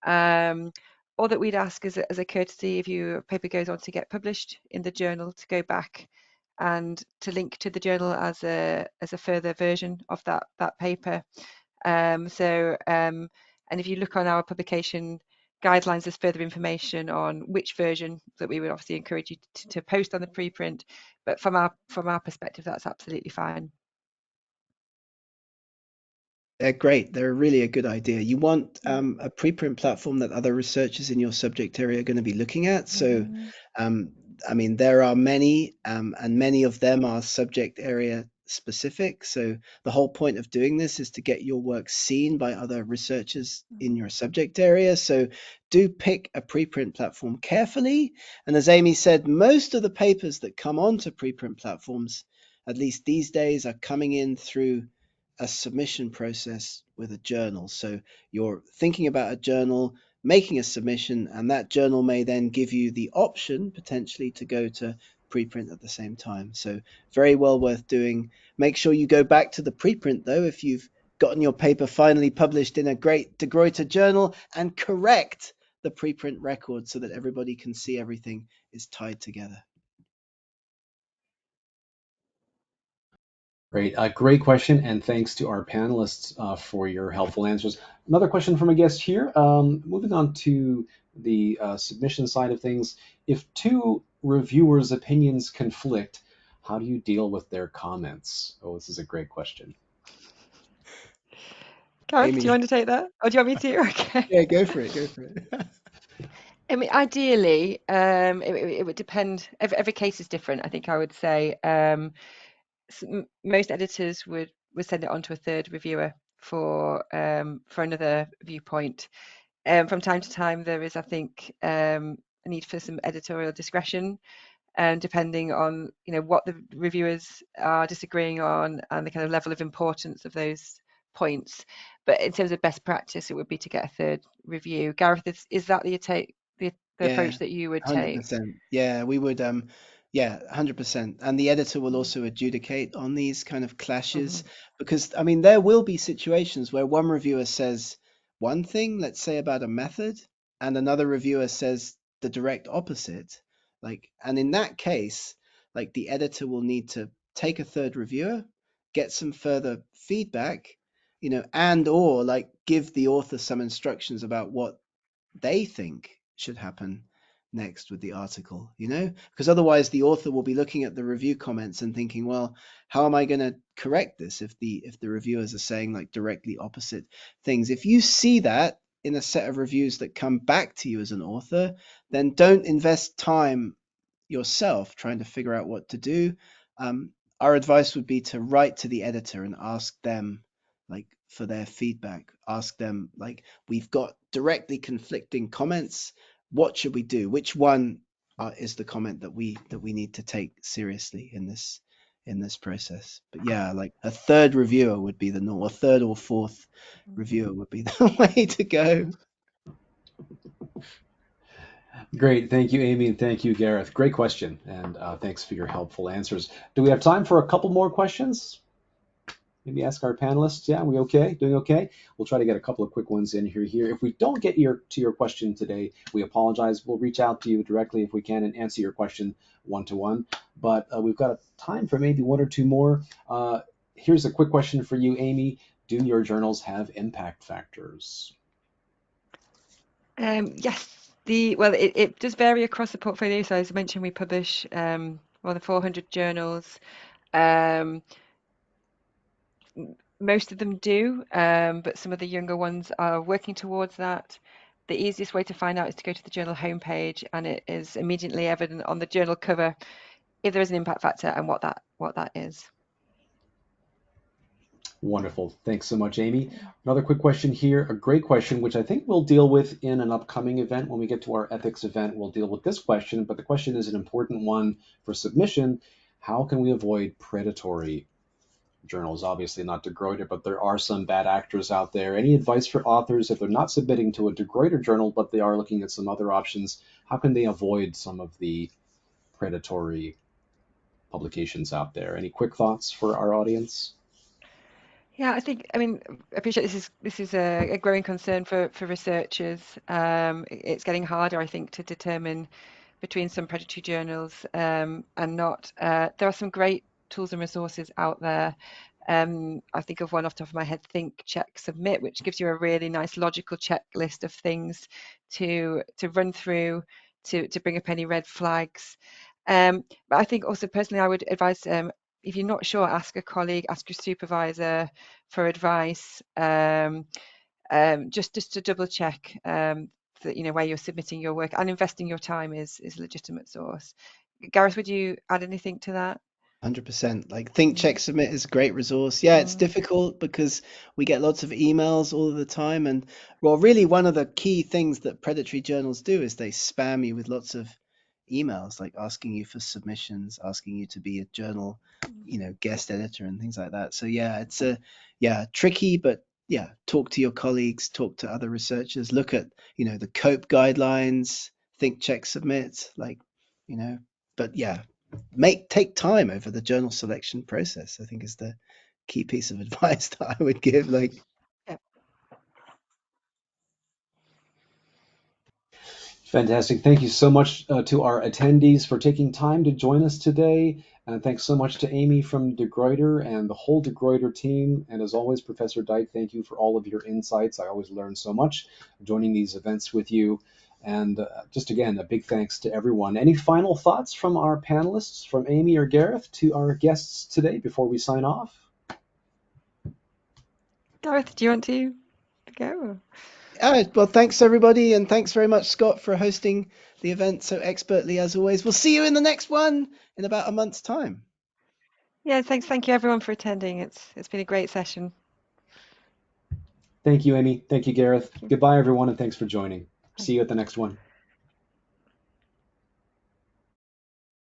All that we'd ask is as a courtesy, if your paper goes on to get published in the journal, to go back and to link to the journal as a further version of that paper. And if you look on our publication guidelines, there's further information on which version that we would obviously encourage you to post on the preprint. But from our perspective, that's absolutely fine. They're great. They're really a good idea. You want a preprint platform that other researchers in your subject area are going to be looking at. So, I mean, there are many, and many of them are subject area specific. So the whole point of doing this is to get your work seen by other researchers in your subject area. So do pick a preprint platform carefully. And as Amy said, most of the papers that come onto preprint platforms, at least these days, are coming in through a submission process with a journal. So you're thinking about a journal, making a submission, and that journal may then give you the option potentially to go to preprint at the same time. So very well worth doing. Make sure you go back to the preprint though if you've gotten your paper finally published in a great De Gruyter journal, and correct the preprint record so that everybody can see everything is tied together. Great. Great question, and thanks to our panelists for your helpful answers. Another question from a guest here. Moving on to the submission side of things. If two reviewers' opinions conflict, how do you deal with their comments? Oh, this is a great question. Gareth, do Amy. you want to take that? Or do you want me to? Okay. Yeah, go for it. Go for it. I mean, ideally, it would depend. Every case is different, I think I would say. Most editors would send it on to a third reviewer for another viewpoint. From time to time, there is, I think, a need for some editorial discretion, depending on what the reviewers are disagreeing on and the kind of level of importance of those points. But in terms of best practice, it would be to get a third review. Gareth, is that the approach that you would take? 100%. Yeah, we would. Yeah, 100%. And the editor will also adjudicate on these kind of clashes, because I mean, there will be situations where one reviewer says one thing, let's say about a method, and another reviewer says the direct opposite. And in that case, the editor will need to take a third reviewer, get some further feedback, and or give the author some instructions about what they think should happen next with the article, because otherwise the author will be looking at the review comments and thinking, well, how am I going to correct this if the reviewers are saying directly opposite things? If you see that in a set of reviews that come back to you as an author, then don't invest time yourself trying to figure out what to do. Our advice would be to write to the editor and ask them for their feedback. Ask them, we've got directly conflicting comments. What should we do? Which one is the comment that we need to take seriously in this process? But yeah, a third reviewer would be the norm. A third or fourth reviewer would be the way to go. Great. Thank you, Amy, and thank you, Gareth. Great question, and thanks for your helpful answers. Do we have time for a couple more questions? Maybe ask our panelists. Yeah, we okay? Doing okay? We'll try to get a couple of quick ones in here. If we don't get to your question today, we apologize. We'll reach out to you directly if we can and answer your question one-to-one. But we've got time for maybe one or two more. Here's a quick question for you, Amy. Do your journals have impact factors? Yes. It does vary across the portfolio. So as I mentioned, we publish more than 400 journals. Most of them do, but some of the younger ones are working towards that. The easiest way to find out is to go to the journal homepage, and it is immediately evident on the journal cover if there is an impact factor and what that is. Wonderful. Thanks so much, Amy. Another quick question here, a great question, which I think we'll deal with in an upcoming event. When we get to our ethics event, we'll deal with this question, but the question is an important one for submission. how can we avoid predatory journals? Obviously not De Gruyter, but there are some bad actors out there. Any advice for authors if they're not submitting to a De Gruyter journal, but they are looking at some other options? How can they avoid some of the predatory publications out there? Any quick thoughts for our audience? Yeah, I mean, I appreciate this is a growing concern for researchers. It's getting harder, I think, to determine between some predatory journals and not. There are some great tools and resources out there. I think of one off the top of my head, Think, Check, Submit, which gives you a really nice logical checklist of things to run through to bring up any red flags. But I think also personally, I would advise if you're not sure, ask a colleague, ask your supervisor for advice, just to double check that where you're submitting your work and investing your time is a legitimate source. Gareth, would you add anything to that? 100%. Like Think, Mm, Check, Submit is a great resource. Yeah, it's mm, difficult because we get lots of emails all of the time. And well, really, one of the key things that predatory journals do is they spam you with lots of emails, like asking you for submissions, asking you to be a journal, guest editor and things like that. So yeah, it's tricky, but yeah, talk to your colleagues, talk to other researchers, look at, the COPE guidelines, Think, Check, Submit, like, you know, but yeah, take time over the journal selection process, I think is the key piece of advice that I would give. Like, yeah. Fantastic. Thank you so much to our attendees for taking time to join us today. And thanks so much to Amy from De Gruyter and the whole De Gruyter team. And as always, Professor Dyke, thank you for all of your insights. I always learn so much joining these events with you. And just again, a big thanks to everyone. Any final thoughts from our panelists, from Amy or Gareth, to our guests today before we sign off? Gareth, do you want to go? well, thanks everybody, and thanks very much, Scott, for hosting the event so expertly as always. We'll see you in the next one in about a month's time. Yeah, thank you everyone for attending. It's been a great session. Thank you, Amy. Thank you, Gareth. Thank you. Goodbye, everyone, and thanks for joining. Bye. See you at the next one.